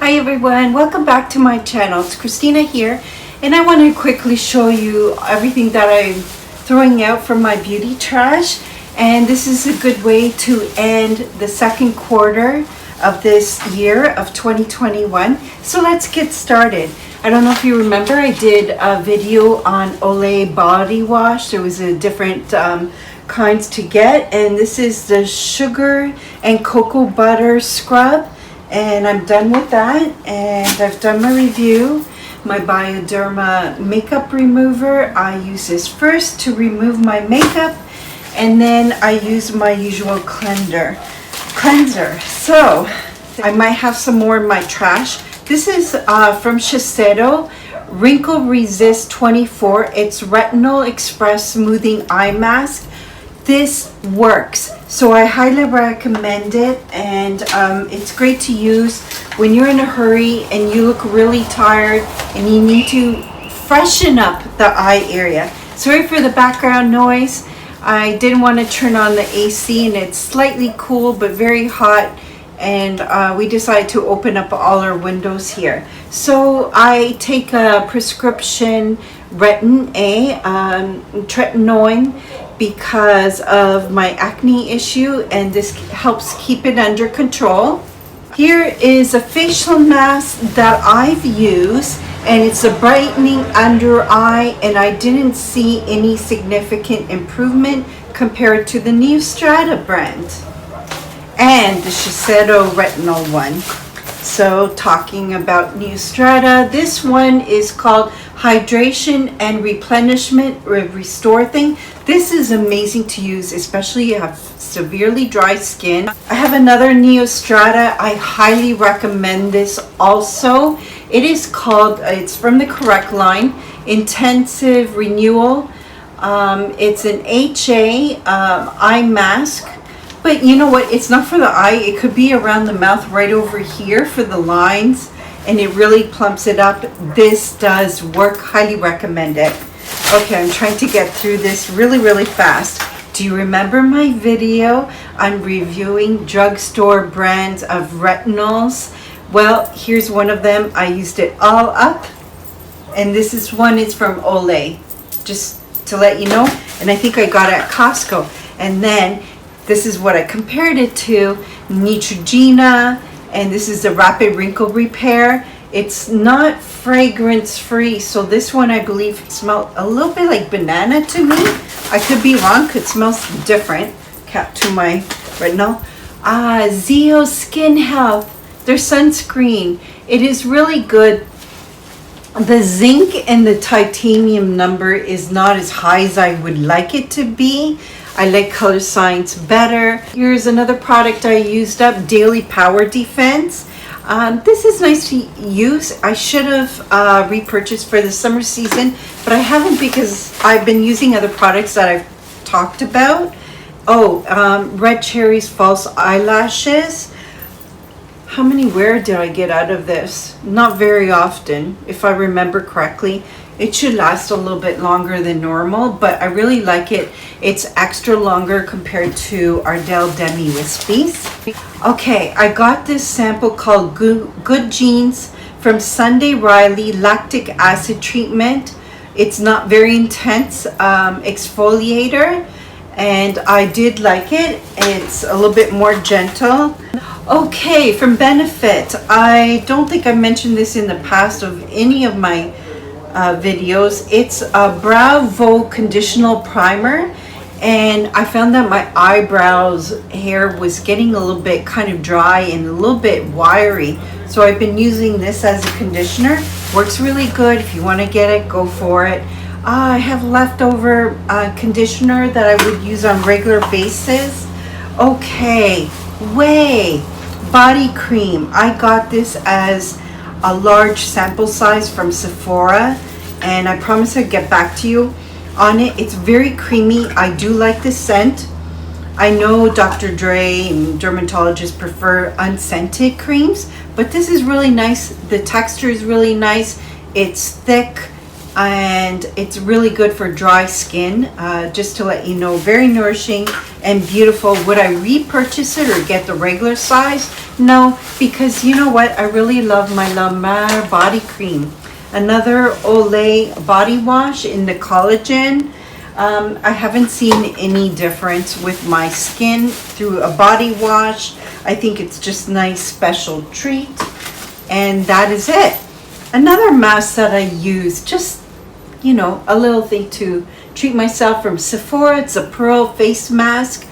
Hi everyone, welcome back to my channel. It's Christina here, and I want to quickly show you everything that I'm throwing out from my beauty trash. And this is a good way to end the second quarter of this year of 2021. So let's get started. I don't know if you remember, I did a video on Olay body wash. There was a different kinds to get, and this is the sugar and cocoa butter scrub. And I'm done with that, and I've done my review. My Bioderma makeup remover, I use this first to remove my makeup, and then I use my usual cleanser. So I might have some more in my trash. This is from Shiseido, Wrinkle Resist 24. It's Retinol Express Smoothing Eye Mask. This works, so I highly recommend it, and it's great to use when you're in a hurry and you look really tired and you need to freshen up the eye area. Sorry for the background noise. I didn't want to turn on the AC, and it's slightly cool but very hot, and we decided to open up all our windows here. So I take a prescription Retin-A, tretinoin, because of my acne issue, and this helps keep it under control. Here is a facial mask that I've used, and it's a brightening under eye, and I didn't see any significant improvement compared to the new Strata brand and the Shiseido retinol one. So talking about new Strata, this one is called Hydration and Replenishment Restore Thing. This is amazing to use, especially if you have severely dry skin. I have another Neostrata. I highly recommend this also. It is called, it's from the correct line, Intensive Renewal. It's an HA eye mask. But you know what? It's not for the eye. It could be around the mouth right over here for the lines, and it really plumps it up. This does work. Highly recommend it. Okay, I'm trying to get through this really fast. Do you remember my video on reviewing drugstore brands of retinols? Well, here's one of them. I used it all up, and this is one. It's from Olay, just to let you know. And I think I got it at Costco. And then this is what I compared it to, Neutrogena, and this is the Rapid Wrinkle Repair. It's not fragrance free, so this one I believe smelled a little bit like banana to me. I could be wrong, it smells different. Cap to my retinol. Zeo Skin Health, their sunscreen. It is really good. The zinc and the titanium number is not as high as I would like it to be. I like Color Science better. Here's another product I used up, Daily Power Defense. This is nice to use. I should have repurchased for the summer season, but I haven't because I've been using other products that I've talked about. Red Cherry's False Eyelashes. How many wear did I get out of this? Not very often, if I remember correctly. It should last a little bit longer than normal, but I really like it. It's extra longer compared to Ardell Demi Wispies. Okay, I got this sample called Good Genes from Sunday Riley Lactic Acid Treatment. It's not very intense exfoliator, and I did like it. It's a little bit more gentle. Okay, from Benefit, I don't think I mentioned this in the past of any of my videos. It's a Brow Vogue Conditional Primer, and I found that my eyebrows hair was getting a little bit kind of dry and a little bit wiry, so I've been using this as a conditioner. Works really good. If you want to get it, go for it. I have leftover conditioner that I would use on regular basis. Okay, Way body cream. I got this as a large sample size from Sephora, and I promise I'll get back to you on it. It's very creamy. I do like the scent. I know Dr. Dre and dermatologists prefer unscented creams, but this is really nice. The texture is really nice. It's thick and it's really good for dry skin. Just to let you know, very nourishing and beautiful. Would I repurchase it or get the regular size? No, because you know what? I really love my La Mer body cream. Another Olay body wash in the collagen. I haven't seen any difference with my skin through a body wash. I think it's just nice special treat, and that is it. Another mask that I use, just you know, a little thing to treat myself, from Sephora. It's a pearl face mask.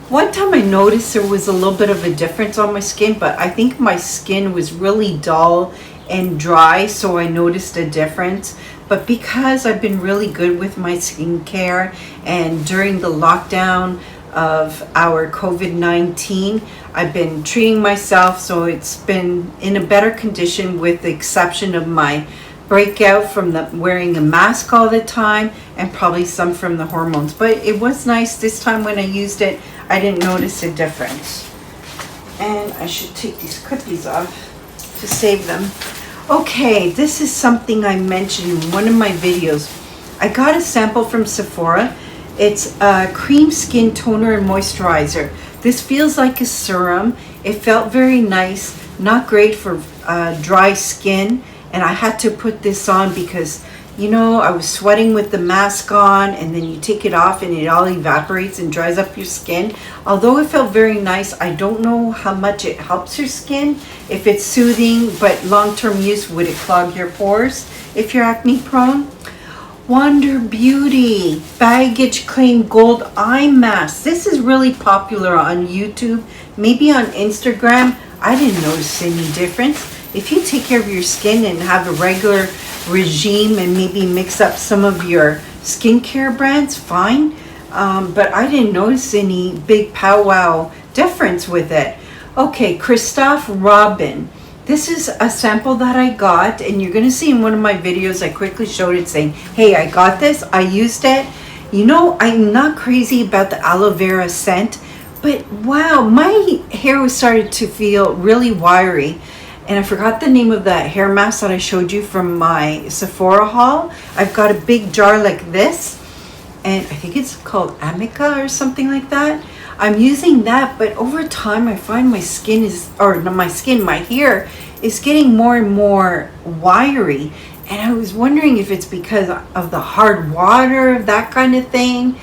One time I noticed there was a little bit of a difference on my skin, but I think my skin was really dull and dry, so I noticed a difference. But because I've been really good with my skincare, and during the lockdown of our COVID-19, I've been treating myself, so it's been in a better condition, with the exception of my breakout from the wearing a mask all the time, and probably some from the hormones. But it was nice this time when I used it. I didn't notice a difference. And I should take these cookies off to save them. Okay, this is something I mentioned in one of my videos. I got a sample from Sephora. It's a cream skin toner and moisturizer. This feels like a serum. It felt very nice, not great for dry skin. And I had to put this on because, you know, I was sweating with the mask on, and then you take it off and it all evaporates and dries up your skin. Although it felt very nice, I don't know how much it helps your skin. If it's soothing, but long-term use, would it clog your pores if you're acne prone? Wonder Beauty Baggage Claim Gold Eye Mask. This is really popular on YouTube, maybe on Instagram. I didn't notice any difference. If you take care of your skin and have a regular regime and maybe mix up some of your skincare brands, fine. But I didn't notice any big powwow difference with it. Okay, Christophe Robin. This is a sample that I got, and you're going to see in one of my videos, I quickly showed it saying, hey, I got this, I used it. You know, I'm not crazy about the aloe vera scent, but wow, my hair was started to feel really wiry. And I forgot the name of that hair mask that I showed you from my Sephora haul. I've got a big jar like this, and I think it's called Amica or something like that. I'm using that, but over time I find my skin is, or not my skin, my hair is getting more and more wiry. And I was wondering if it's because of the hard water, that kind of thing.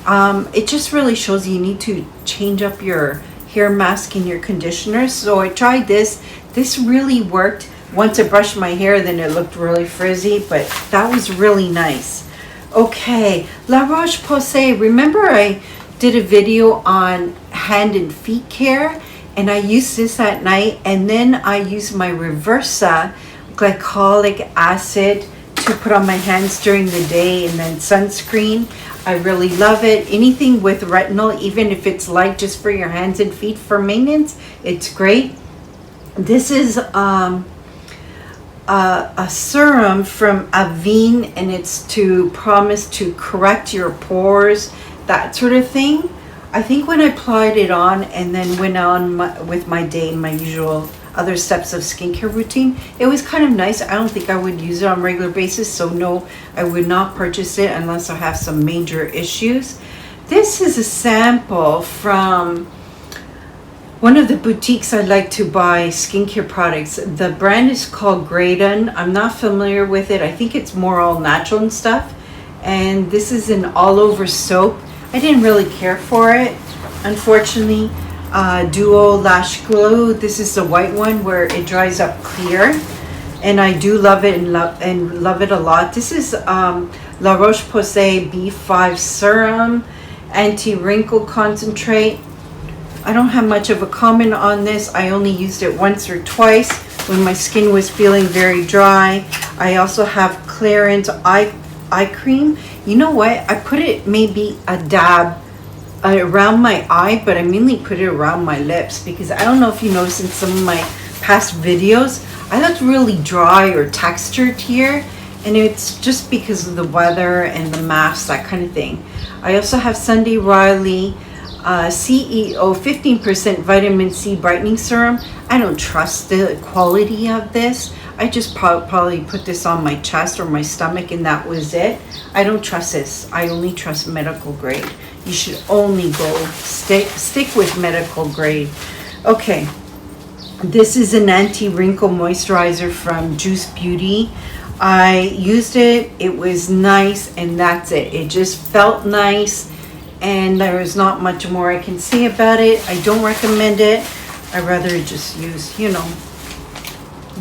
It just really shows you need to change up your hair mask and your conditioner. So I tried this. This really worked. Once I brushed my hair, then it looked really frizzy, but that was really nice. Okay, La Roche-Posay. Remember I did a video on hand and feet care, and I used this at night, and then I used my Reversa glycolic acid to put on my hands during the day, and then sunscreen. I really love it. Anything with retinol, even if it's light just for your hands and feet for maintenance, it's great. This is a serum from Avene, and it's to promise to correct your pores, that sort of thing. I think when I applied it on and then went on with my day, my usual other steps of skincare routine, it was kind of nice. I don't think I would use it on a regular basis, so no, I would not purchase it unless I have some major issues. This is a sample from one of the boutiques I like to buy skincare products. The brand is called Retin-A. I'm not familiar with it. I think it's more all natural and stuff. And this is an all-over soap. I didn't really care for it, unfortunately. Duo Lash Glue. This is the white one where it dries up clear, and I do love it and love it a lot. This is La Roche-Posay B5 Serum Anti-Wrinkle Concentrate. I don't have much of a comment on this. I only used it once or twice when my skin was feeling very dry. I also have Clarins eye cream. You know what? I put it maybe a dab around my eye, but I mainly put it around my lips because I don't know if you noticed in some of my past videos, I looked really dry or textured here, and it's just because of the weather and the mask, that kind of thing. I also have Sunday Riley CEO 15% vitamin C brightening serum. I don't trust the quality of this. I just probably put this on my chest or my stomach, and that was it. I don't trust this. I only trust medical grade. You should only go stick with medical grade. Okay, this is an anti-wrinkle moisturizer from Juice Beauty. I used it. It was nice, and that's it. It just felt nice, and there is not much more I can say about it. I don't recommend it. I'd rather just use, you know,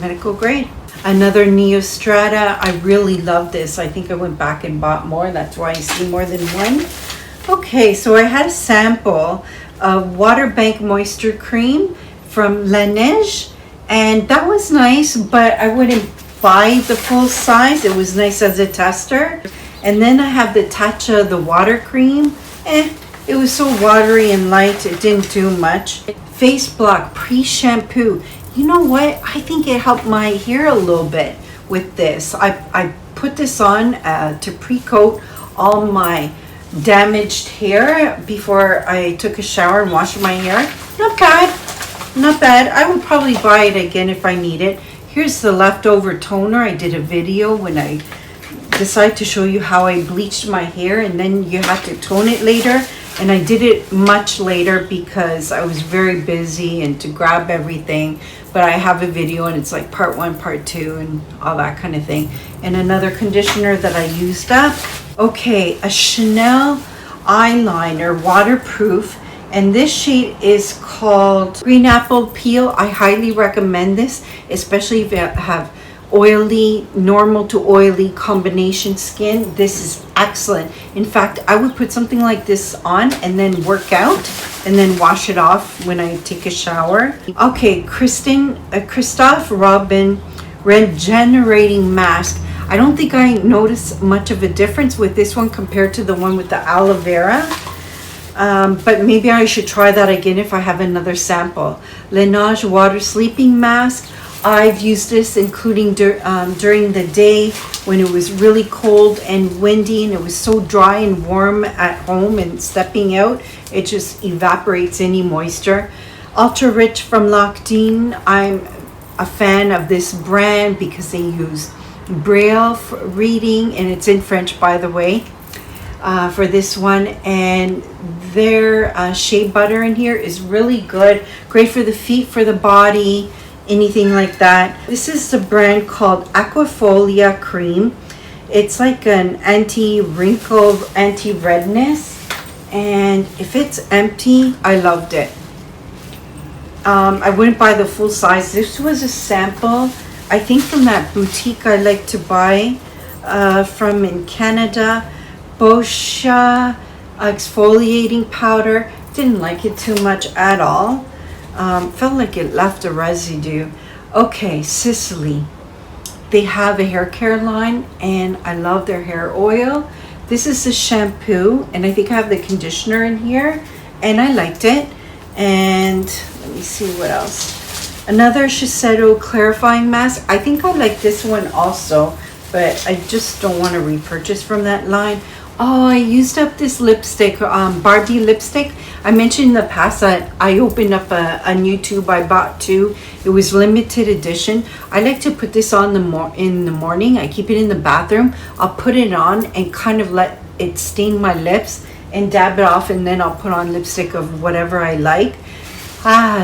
medical grade. Another Neostrata. I really love this. I think I went back and bought more. That's why I see more than one. Okay, so I had a sample of Water Bank Moisture Cream from Laneige, and that was nice, but I wouldn't buy the full size. It was nice as a tester. And then I have the Tatcha, the water cream. It was so watery and light, it didn't do much. Face Block Pre-Shampoo. You know what? I think it helped my hair a little bit with this. I put this on to pre-coat all my damaged hair before I took a shower and washed my hair. Not bad. Not bad. I would probably buy it again if I need it. Here's the leftover toner. I did a video when I decided to show you how I bleached my hair, and then you have to tone it later. And I did it much later because I was very busy and to grab everything. But I have a video, and it's like part 1, part 2, and all that kind of thing. And another conditioner that I used up. Okay, a Chanel eyeliner, waterproof. And this shade is called Green Apple Peel. I highly recommend this, especially if you have oily, normal to oily combination skin. This is excellent. In fact, I would put something like this on and then work out and then wash it off when I take a shower. Okay, Christophe Robin Regenerating Mask. I don't think I noticed much of a difference with this one compared to the one with the aloe vera. But maybe I should try that again if I have another sample. Laneige Water Sleeping Mask. I've used this including during the day when it was really cold and windy and it was so dry and warm at home, and stepping out, it just evaporates any moisture. Ultra Rich from Loctine. I'm a fan of this brand because they use Braille reading, and it's in French, by the way, for this one. And their shea butter in here is really good. Great for the feet, for the body, anything like that. This is the brand called Aquafolia Cream. It's like an anti-wrinkle, anti-redness, and if it's empty, I loved it. I wouldn't buy the full size. This was a sample, I think, from that boutique I like to buy from in Canada. Boscia exfoliating powder. Didn't like it too much at all. Felt like it left a residue. Okay, Sicily. They have a hair care line, and I love their hair oil. This is the shampoo, and I think I have the conditioner in here, and I liked it. And let me see what else. Another Shiseido clarifying mask. I think I like this one also, but I just don't want to repurchase from that line. Oh, I used up this lipstick, Barbie lipstick. I mentioned in the past that I opened up a new tube. I bought 2. It was limited edition. I like to put this on in the morning. I keep it in the bathroom. I'll put it on and kind of let it stain my lips and dab it off, and then I'll put on lipstick of whatever I like.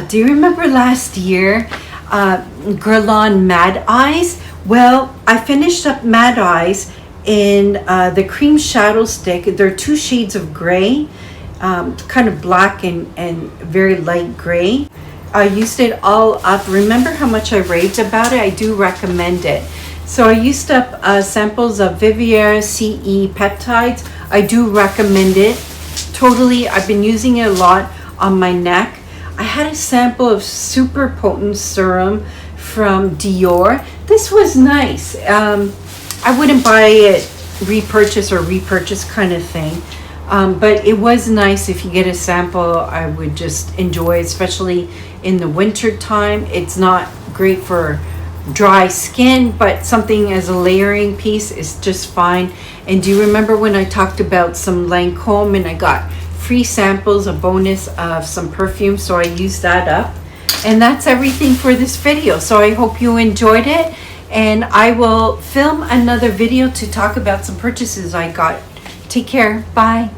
Do you remember last year, Guerlain Mad Eyes? Well, I finished up Mad Eyes in the cream shadow stick. There are 2 shades of gray, kind of black and very light gray. I used it all up. Remember how much I raved about it? I do recommend it. So I used up samples of Vivier CE peptides. I do recommend it. Totally, I've been using it a lot on my neck. I had a sample of super potent serum from Dior. This was nice. I wouldn't buy it repurchase kind of thing. But it was nice. If you get a sample, I would just enjoy it, especially in the winter time. It's not great for dry skin, but something as a layering piece is just fine. And do you remember when I talked about some Lancome and I got free samples, a bonus of some perfume? So I used that up. And that's everything for this video. So I hope you enjoyed it. and I will film another video to talk about some purchases I got. Take care. Bye.